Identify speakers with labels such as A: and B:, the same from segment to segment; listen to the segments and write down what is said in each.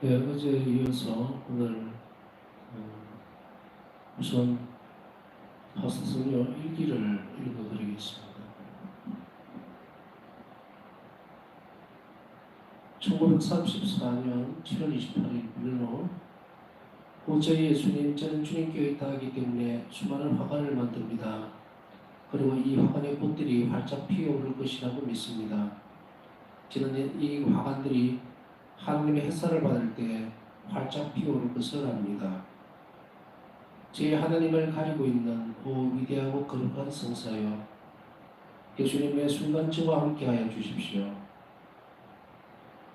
A: 네, 어제 이어서 오늘 우선 파스토요 일기를 읽어드리겠습니다. 1934년 7월 28일 밀로 오제 예수님, 저는 주님께 있다하기 때문에 수많은 화관을 만듭니다. 그리고 이 화관의 꽃들이 활짝 피어오를 것이라고 믿습니다. 저는 이 화관들이 하나님의 햇살을 받을 때 활짝 피어오를 것을 압니다. 제 하나님을 가리고 있는 오 위대하고 거룩한 성사여, 예수님의 순간 저와 함께하여 주십시오.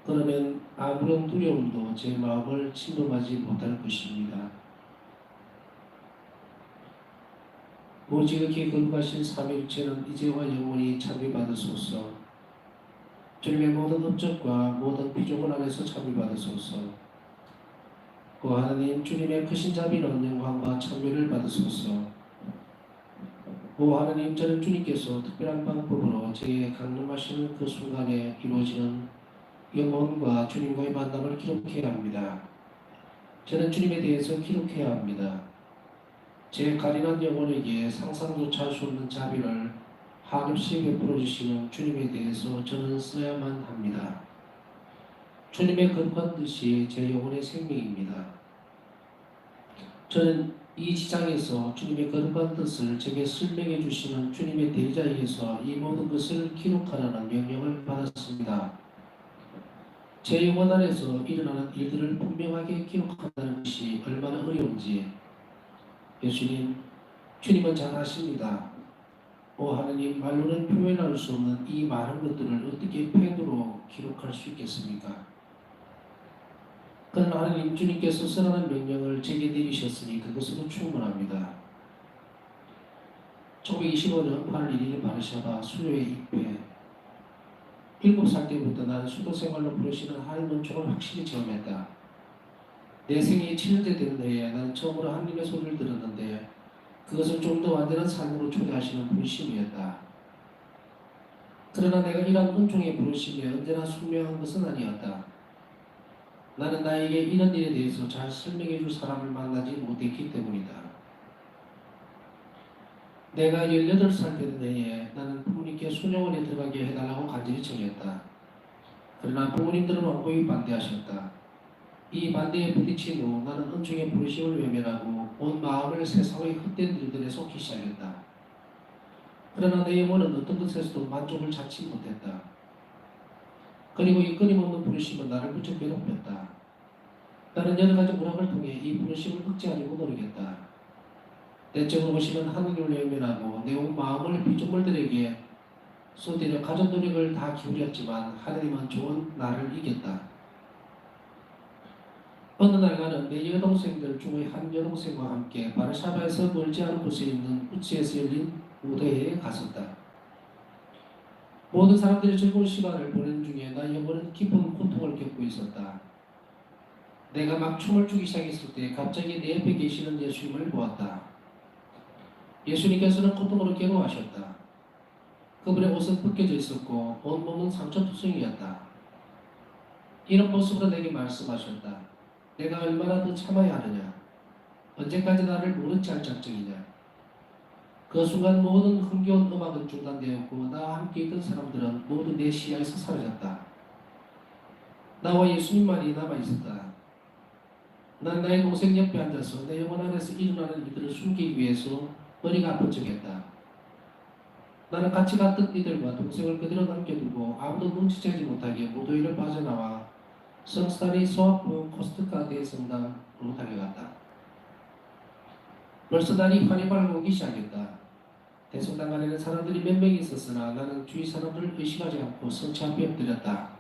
A: 그러면 아무런 두려움도 제 마음을 침범하지 못할 것입니다. 오직 이렇게 거룩하신 삼위일체는 이제와 영원히 찬미받으소서. 주님의 모든 업적과 모든 비조건 안에서 찬미받으소서. 그 하나님 주님의 크신 자비는 영광과 찬미를 받으소서. 오 하나님, 저는 주님께서 특별한 방법으로 제게 강림하시는 그 순간에 이루어지는 영혼과 주님과의 만남을 기록해야 합니다. 저는 주님에 대해서 기록해야 합니다. 제 가련한 영혼에게 상상조차 할 수 없는 자비를 한없이 베풀어 주시는 주님에 대해서 저는 써야만 합니다. 주님의 거룩한 뜻이 제 영혼의 생명입니다. 저는 이 지상에서 주님의 거룩한 뜻을 제게 설명해 주시는 주님의 대리자에게서 이 모든 것을 기록하라는 명령을 받았습니다. 제 영혼 안에서 일어나는 일들을 분명하게 기록한다는 것이 얼마나 어려운지 주님은 잘 아십니다. 오 하나님, 말로는 표현할 수 없는 이 많은 것들을 어떻게 펜으로 기록할 수 있겠습니까? 그러나 하나님, 주님께서 쓰라는 명령을 제게 내리셨으니 그것으로 충분합니다. 1925년 8월 1일 바르샤바 수요에 입회. 7살 때부터 나는 수도 생활로 부르시는 하나님 은총을 확실히 체험했다. 내 생애 7년째 되는 해에 나는 처음으로 하나님의 소리를 들었는데 그것은 좀 더 완전한 삶으로 초대하시는 부르심이었다. 그러나 내가 이러한 은총의 부르심에 언제나 순명한 것은 아니었다. 나는 나에게 이런 일에 대해서 잘 설명해 줄 사람을 만나지 못했기 때문이다. 내가 18살 되는 해에 나는 부모님께 수녀원에 들어가게 해달라고 간절히 청했다. 그러나 부모님들은 완고히 반대하셨다. 이 반대에 부딪힌 후 나는 은총의 부르심을 외면하고 온 마음을 세상의 헛된 일들에 쏟기 시작했다. 그러나 내 영혼은 어떤 것에서도 만족을 찾지 못했다. 그리고 이 끊임없는 부르심은 나를 무척 괴롭혔다. 나는 여러 가지 문학을 통해 이 부르심을 억제하려고 노력했다. 내적으로 보시면 하나님을 외면하고 내 온 마음을 피조물들에게 쏟으려 가진 노력을 다 기울였지만 하나님은 좋은 나를 이겼다. 어느 날 나는 내 여동생들 중의 한 여동생과 함께 바르샤바에서 멀지 않은 곳에 있는 우치에서 열린 무대에 갔었다. 모든 사람들이 즐거운 시간을 보내는 중에 나 영혼은 깊은 고통을 겪고 있었다. 내가 막 춤을 추기 시작했을 때 갑자기 내 옆에 계시는 예수님을 보았다. 예수님께서는 고통으로 괴로워하셨다. 그분의 옷은 벗겨져 있었고 온몸은 상처투성이었다. 이런 모습으로 내게 말씀하셨다. 내가 얼마나 더 참아야 하느냐? 언제까지 나를 모른 채 할 작정이냐? 그 순간 모든 흥겨운 음악은 중단되었고 나와 함께 있던 사람들은 모두 내 시야에서 사라졌다. 나와 예수님만이 남아있었다. 난 나의 동생 옆에 앉아서 내 영혼 안에서 일어나는 일들을 숨기기 위해서 머리가 아픈 척했다. 나는 같이 갔던 이들과 동생을 그대로 남겨두고 아무도 눈치채지 못하게 무도회를 빠져나와 성스타리 소아부 코스트카드의 성당으로 달려갔다. 벌써 날이 환히 밝아오기 시작했다. 대성당 안에는 사람들이 몇 명이 있었으나 나는 주위 사람들을 의식하지 않고 성체 앞에 엎드렸다.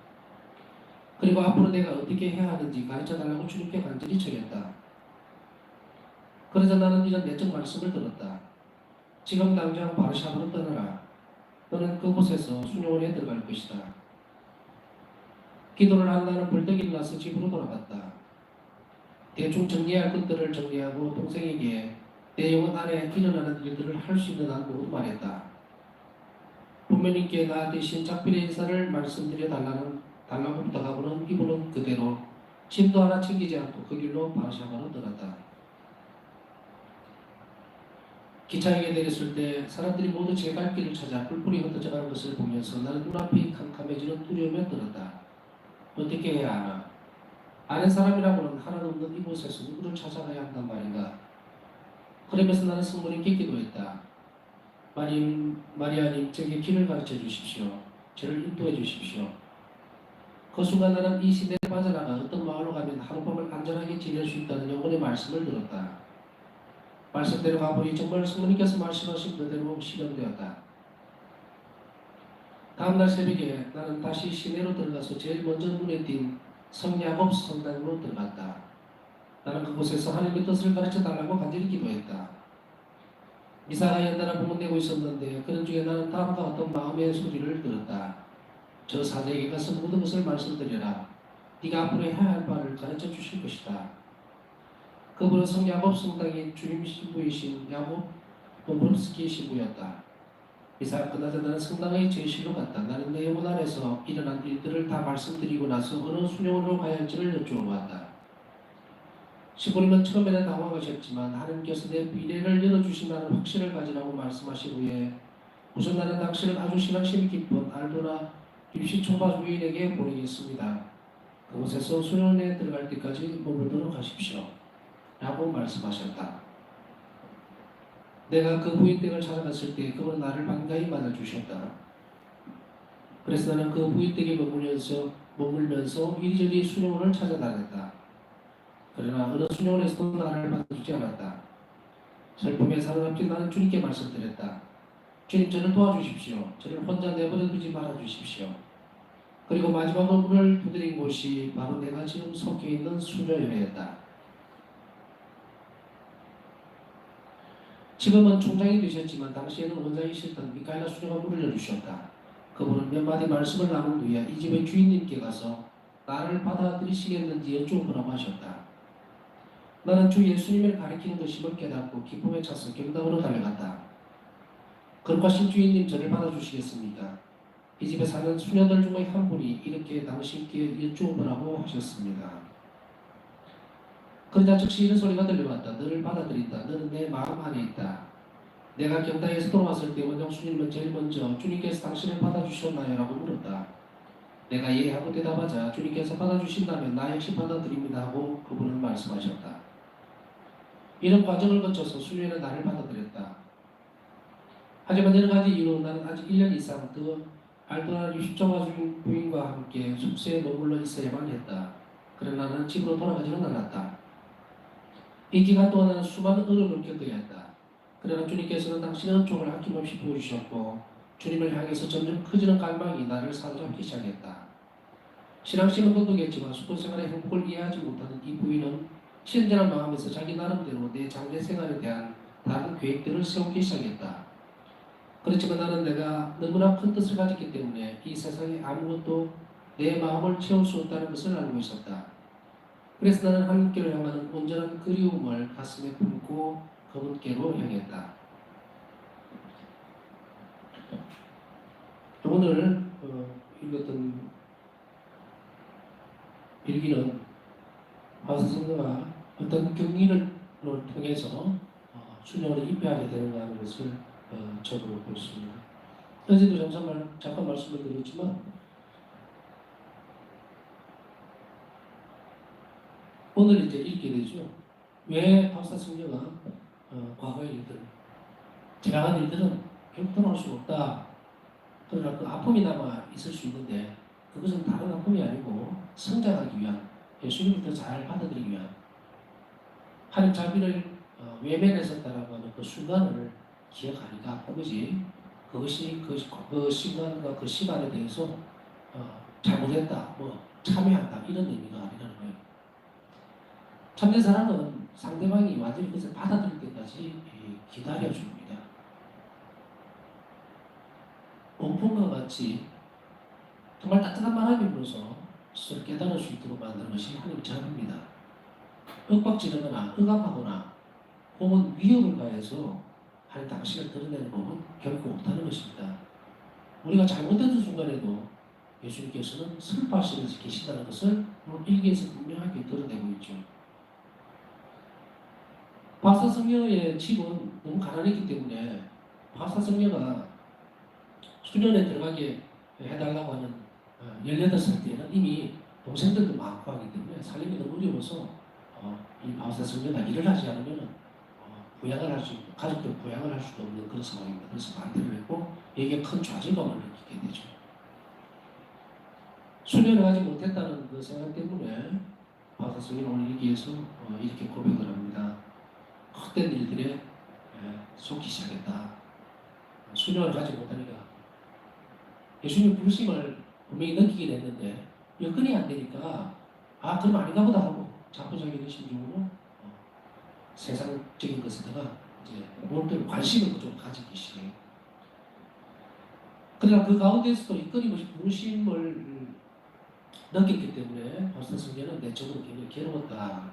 A: 그리고 앞으로 내가 어떻게 해야 하는지 가르쳐달라고 주님께 간절히 청했다. 그러자 나는 이런 내적 말씀을 들었다. 지금 당장 바르샤바로 떠나라. 너는 그곳에서 수녀원에 들어갈 것이다. 기도를 한 나는 벌떡 일어나서 집으로 돌아갔다. 대충 정리할 것들을 정리하고 동생에게 내 영혼 안에 일어나는 일들을 할 수 있는 한 모두 말했다. 부모님께 나 대신 작별의 인사를 말씀드려 달라고 부탁하고는 이분은 그대로 짐도 하나 챙기지 않고 그 길로 바르샤바로 떠났다. 기차역에 내렸을 때 사람들이 모두 제 갈 길을 찾아 뿔뿔이 흩어져가는 것을 보면서 나는 눈앞이 캄캄해지는 두려움에 들었다. 어떻게 해야 하나? 아는 사람이라고는 하나도 없는 이곳에서 누구를 찾아가야 한단 말인가? 그러면서 나는 성모님께 기도했다. 마리아님, 제게 길을 가르쳐 주십시오. 저를 인도해 주십시오. 그 순간 나는 이 시대에 빠져나가 어떤 마을로 가면 하룻밤을 안전하게 지낼 수 있다는 영혼의 말씀을 들었다. 말씀대로 가보니 정말 성모님께서 말씀하신 그대로 실현되었다. 다음날 새벽에 나는 다시 시내로 들어가서 제일 먼저 눈에 띈 성야곱 성당으로 들어갔다. 나는 그곳에서 하나님의 뜻을 가르쳐 달라고 간절히 기도했다. 미사가 연달아 봉헌되고 있었는데 그런 중에 나는 다음과 어떤 마음의 소리를 들었다. 저 사제에게 가서 모든 것을 말씀드려라. 네가 앞으로 해야 할 바를 가르쳐 주실 것이다. 그분은 성야곱 성당의 주임 신부이신 야곱 돔브롭스키 신부였다. 미사가 끝나자 나는 성당의 제실로 갔다. 나는 내 영혼 안에서 일어난 일들을 다 말씀드리고 나서 어느 수녀원으로 가야 할지를 여쭈어보았다. 시부님은 처음에는 당황하셨지만 하나님께서 내 미래를 열어주신다는 확신을 가지라고 말씀하신 후에 우선 나는 당신을 아주 신앙심이 깊은 알도나 입시 초바 주인에게 보내겠습니다. 그곳에서 수련회에 들어갈 때까지 머물도록 하십시오. 라고 말씀하셨다. 내가 그 부인 댁을 찾아갔을 때 그분은 나를 반가이 맞아주셨다. 그래서 나는 그 부인 댁에 머물면서 이리저리 수녀원을 찾아다녔다. 그러나 어느 수녀원에서도 나를 받아주지 않았다. 슬픔에 사로잡힌 나는 주님께 말씀드렸다. 주님, 저를 도와주십시오. 저를 혼자 내버려 두지 말아주십시오. 그리고 마지막으로 문을 두드린 곳이 바로 내가 지금 속해 있는 수녀회였다. 지금은 총장이 되셨지만 당시에는 원장이셨던 미카엘라 수녀가 문을 열어주셨다. 그분은 몇 마디 말씀을 나눈 후에 이 집의 주인님께 가서 나를 받아들이시겠는지 여쭈어보라고 하셨다. 나는 주 예수님을 가리키는 것임을 깨닫고 기쁨에 차서 경당으로 달려갔다. 그런가 신주인님, 저를 받아주시겠습니까? 이 집에 사는 수녀들 중의 한 분이 이렇게 당신께 여쭈어보라고 하셨습니다. 그러자 즉시 이런 소리가 들려왔다. 너를 받아들인다. 너는 내 마음 안에 있다. 내가 경당에서 돌아왔을 때 원장 수님은 제일 먼저 주님께서 당신을 받아주셨나요? 라고 물었다. 내가 예 하고 대답하자 주님께서 받아주신다면 나 역시 받아들입니다 하고 그분은 말씀하셨다. 이런 과정을 거쳐서 수녀는 나를 받아들였다. 하지만 여러 가지 이유로 나는 아직 1년 이상 그 알도나 유십조가 부인과 함께 숙소에 머물러 있어야만 했다. 그러나 나는 집으로 돌아가지는 않았다. 이 기간 동안 나는 수많은 어려움을 겪어야 했다. 그러나 주님께서는 당신의 은총을 아낌없이 부어주셨고 주님을 향해서 점점 커지는 갈망이 나를 사로잡기 시작했다. 신앙심은 거두겠지만 수도생활의 행복을 이해하지 못하는 이 부인은 친절한 마음에서 자기 나름대로 내 장래 생활에 대한 다른 계획들을 세우기 시작했다. 그렇지만 나는 내가 너무나 큰 뜻을 가졌기 때문에 이 세상에 아무것도 내 마음을 채울 수 없다는 것을 알고 있었다. 그래서 나는 하나님께로 향하는 온전한 그리움을 가슴에 품고 그분께로 향했다. 오늘 읽었던 일기는 바사성녀가 어떤 경위를 통해서 수녀를 입회하게 되는가 것을 적으로 보였습니다. 어제도 잠깐 말씀을 드렸지만 오늘 이제 읽게 되죠. 왜 바사성녀가 과거의 일들, 지나간 일들은 결국 돌아올 수 없다. 그러나 그 아픔이 남아 있을 수 있는데 그것은 다른 아픔이 아니고 성장하기 위한, 예수님을 더 잘 받아들이기 위한 하나님 자비를 외면했었다라고 하는 그 순간을 기억하니까 그것이 그 시간과 그 시간에 대해서 잘못했다, 참여한다 이런 의미가 아니라는 거예요. 참된 사랑은 상대방이 완전히 그것을 받아들일 때까지 기다려줍니다. 온풍과 같이 정말 따뜻한 바람이면서 스스로 깨달을 수 있도록 만드는 것이 하나님의 자비입니다. 윽박지르거나 억압하거나 혹은 위협을 가해서 하나님 당신을 드러내는 법은 결코 없다는 것입니다. 우리가 잘못된 순간에도 예수님께서는 슬퍼하시면서 계신다는 것을 오늘 일기에서 분명하게 드러내고 있죠. 바사성녀의 집은 너무 가난했기 때문에 바사성녀가 수련에 들어가게 해달라고 하는 18살 때는 이미 동생들도 많고 하기 때문에 살림이 너무 어려워서 이 바사성녀가 일을 하지 않으면 부양을 할 수 있는, 가족들 부양을 할 수도 없는 그런 상황입니다. 그래서 반대를 했고 여기에 큰 좌절감을 느끼게 되죠. 수련을 하지 못했다는 그 생각 때문에 바사성녀는 오늘 여기에서 이렇게 고백을 합니다. 헛된 일들에 속기 시작했다. 수련을 하지 못하니까 예수님 부르심을 분명히 느끼긴 했는데 여건이 안 되니까 그럼 아닌가 보다 하고 자포자기는 심정으로 세상적인 것에다가 이제 모든 관심을 좀 가지기 시작해요. 그러나 그 가운데서도 이 끊임없이 부르심을 느꼈기 때문에 바사성녀는 내적으로 굉장히 괴로웠다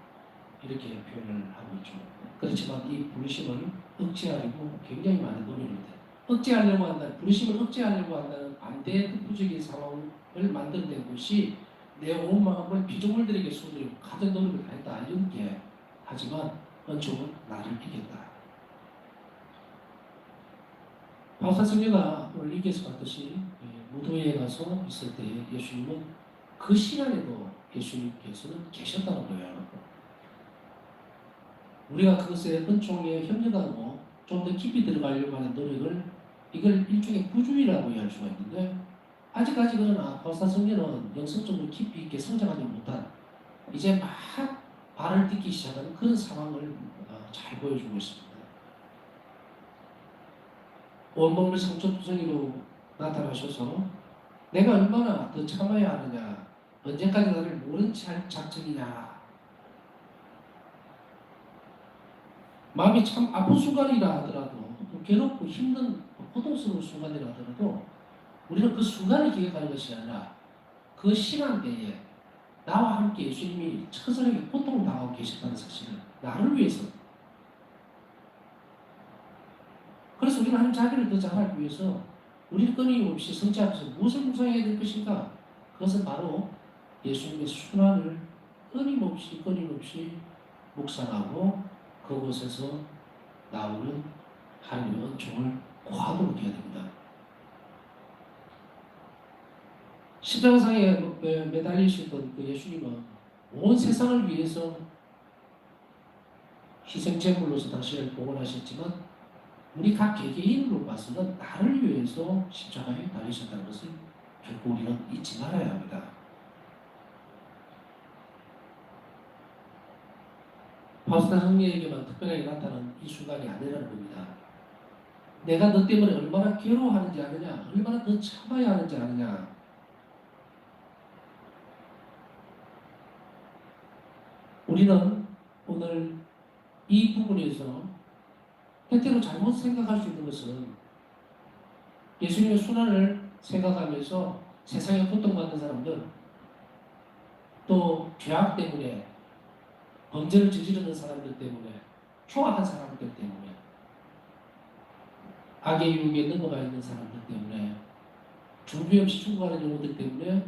A: 이렇게 표현을 하고 있죠. 그렇지만 이 부르심을 억제하려고 굉장히 많은 노력을 해요. 억제하려고 한다는, 부르심을 억제하려고 한다는 반대 극부적인 상황을 만들어낸 것이 내 온 마음을 피조물들에게 쏟으려고 가진 노력을 했다 이런 게, 하지만 은총은 나를 이겼다. 바사성녀가 오늘 이겨서 봤듯이 무도회에 가서 있을 때 예수님은 그 시간에도 예수님께서는 계셨다는 거예요. 우리가 그것에 은총에 협력하고 좀 더 깊이 들어가려고 하는 노력을, 이걸 일종의 부주의라고 이해할 수가 있는데, 아직까지 그러나 바사성녀는 영성적으로 깊이 있게 성장하지 못한, 이제 막 발을 딛기 시작하는 그런 상황을 잘 보여주고 있습니다. 온몸을 상처투성이로 나타나셔서 내가 얼마나 더 참아야 하느냐, 언제까지 나를 모른 채 할 작정이냐, 마음이 참 아픈 순간이라 하더라도, 괴롭고 힘든 고통스러운 순간이라 하더라도 우리는 그 순간을 기억하는 것이 아니라 그 시간대에 나와 함께 예수님이 처절하게 고통을 당하고 계셨다는 사실을 나를 위해서, 그래서 우리는 하나님 자비를 더 잘하기 위해서 우리는 끊임없이 성취 앞에서 무엇을 묵상해야 될 것인가? 그것은 바로 예수님의 순환을 끊임없이 묵상하고 그곳에서 나오는 하나님의 은총을 고하도록 해야 됩니다. 십자가상에 매달리셨던 그 예수님은 온 세상을 위해서 희생제물로서 당신을 복원하셨지만 우리 각 개개인으로 봐서는 나를 위해서 십자가에 달리셨다는 것을 결코 우리는 잊지 말아야 합니다. 바사성녀에게만 특별하게 나타난 이 순간이 아니라는 겁니다. 내가 너 때문에 얼마나 괴로워하는지 아느냐, 얼마나 더 참아야 하는지 아느냐. 우리는 오늘 이 부분에서 때때로 잘못 생각할 수 있는 것은, 예수님의 순환을 생각하면서 세상에 고통받는 사람들, 또 죄악 때문에 범죄를 저지르는 사람들 때문에, 추악한 사람들 때문에, 악의 유혹에 넘어가 있는 사람들 때문에, 준비 없이 죽어가는 영혼들 때문에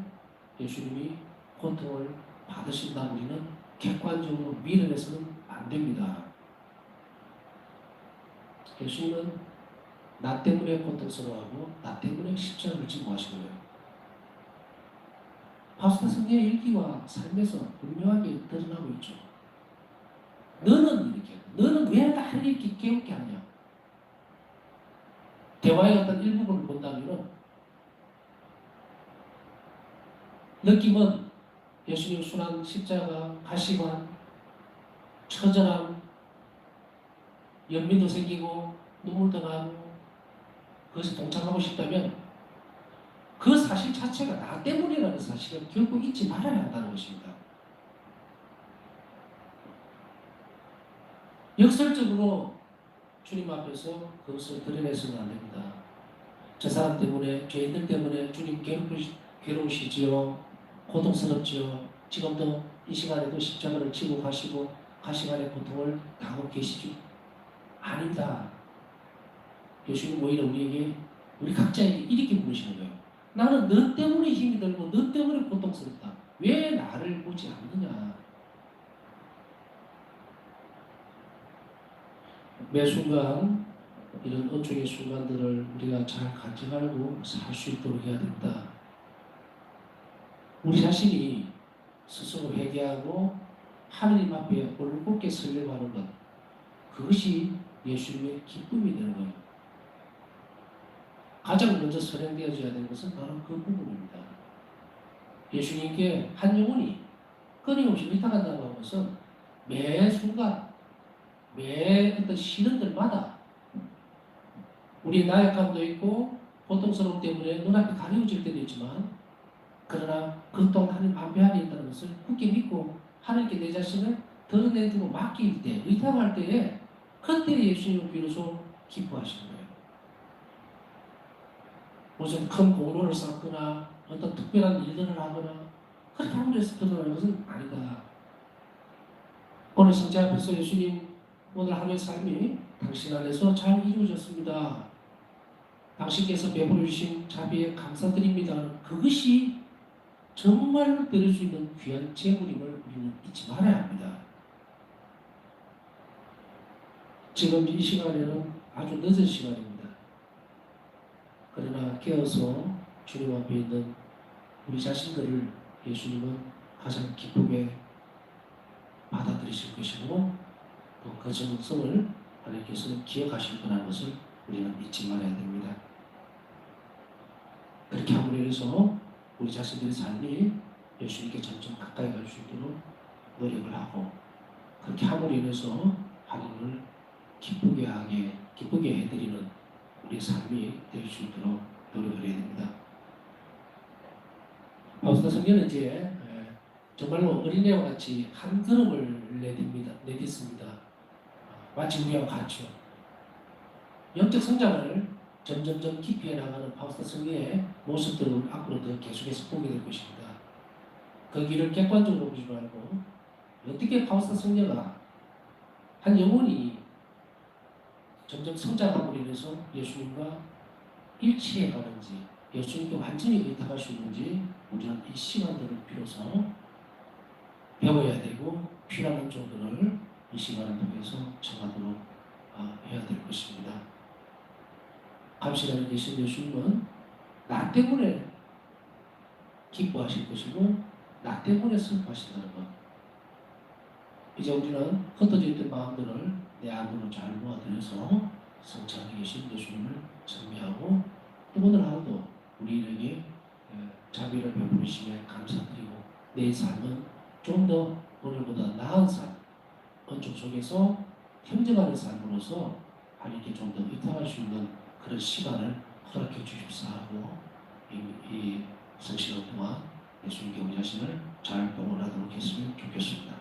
A: 예수님이 고통을 받으신다, 우리는 객관적으로 밀어내서는 안 됩니다. 예수님은 나 때문에 고통스러워하고 나 때문에 십자가를 지고 하신 거예요. 바사성녀의 일기와 삶에서 분명하게 드러나고 있죠. 너는 왜 나를 이렇게 깨우게 하냐? 대화의 어떤 일부분을 본다면 느낌은 예수님 순환, 십자가, 가시관, 처절함, 연민도 생기고 눈물도 나고 그것에 동참하고 싶다면 그 사실 자체가 나 때문이라는 사실을 결국 잊지 말아야 한다는 것입니다. 역설적으로 주님 앞에서 그것을 드러내서는 안 됩니다. 저 사람 때문에, 죄인들 때문에 주님 괴로우시지요, 고통스럽지요, 지금도 이 시간에도 십자가를 지고 가시고 가시간의 고통을 당하고 계시죠. 아닙니다. 예수님 오히려 우리 각자에게 이렇게 부르시는 거예요. 나는 너 때문에 힘이 들고 너 때문에 고통스럽다. 왜 나를 보지 않느냐. 매 순간 이런 어중의 순간들을 우리가 잘 간직하고 살 수 있도록 해야 된다. 우리 자신이 스스로 회개하고 하느님 앞에 올곧게 서려고 하는 것, 그것이 예수님의 기쁨이 되는 거예요. 가장 먼저 선행되어져야 되는 것은 바로 그 부분입니다. 예수님께 한 영혼이 끊임없이 의탁한다고 하는 것은 매 순간, 매 어떤 시련들마다 우리의 나약함도 있고 고통스러움 때문에 눈앞이 가려워질 때도 있지만, 그러나 그 또한 하나님 앞에 안에 있다는 것을 굳게 믿고 하나님께 내 자신을 드러내주고 맡길 때, 의탁할 때에, 그때 예수님은 비로소 기뻐하시는 거예요. 무슨 큰 공로를 쌓거나 어떤 특별한 일들을 하거나 그렇게 함으로 해서 드러나는 것은 아니다. 오늘 성자 앞에서 예수님, 오늘 하루의 삶이 당신 안에서 잘 이루어졌습니다. 당신께서 베풀어 주신 자비에 감사드립니다. 그것이 정말로 드릴 수 있는 귀한 재물임을 우리는 잊지 말아야 합니다. 지금 이 시간에는 아주 늦은 시간입니다. 그러나 깨어서 주님 앞에 있는 우리 자신들을 예수님은 가장 기쁘게 받아들이실 것이고, 또 그 정성을 하나님께서는 기억하실 거라는 것을 우리는 잊지 말아야 됩니다. 그렇게 함으로 인해서 우리 자신들의 삶이 예수님께 점점 가까이 갈 수 있도록 노력을 하고, 그렇게 함으로 인해서 하나님을 기쁘게 해드리는 우리 삶이 될 수 있도록 노력을 해야 됩니다. 바우스다 성경은 이제 정말로 어린애와 같이 한 걸음을 내딛습니다. 마치 우리와 같죠. 영적 성장을 점점점 깊이 해나가는 바우스다 성경의 모습들을 앞으로 더 계속해서 보게 될 것입니다. 그 길을 객관적으로 보지 말고 어떻게 바우스다 성경가 한 영혼이 점점 성장함으로 인해서 예수님과 일치해 가는지, 예수님께 완전히 의탁할 수 있는지 우리는 이 시간들을 빌어서 배워야 되고, 필요한 정도를 이 시간을 통해서 청하도록 해야 될 것입니다. 감시라는 계신 예수님은 나 때문에 기뻐하실 것이고 나 때문에 슬퍼하신다는 것. 이제 우리는 흩어져 있던 마음들을 내 안으로 잘 모아들여서 성장하게 계신 예수님을 찬미하고, 또 오늘 하루도 우리에게 자비를 베푸시며 감사드리고, 내 삶은 좀 더 오늘보다 나은 삶, 언족 속에서 평정하는 삶으로서 하나님께 좀 더 의탁할 수 있는 그런 시간을 허락해 주십사 하고, 이 성시간 동안 예수님께 우리 자신을 잘 봉헌하도록 했으면 좋겠습니다.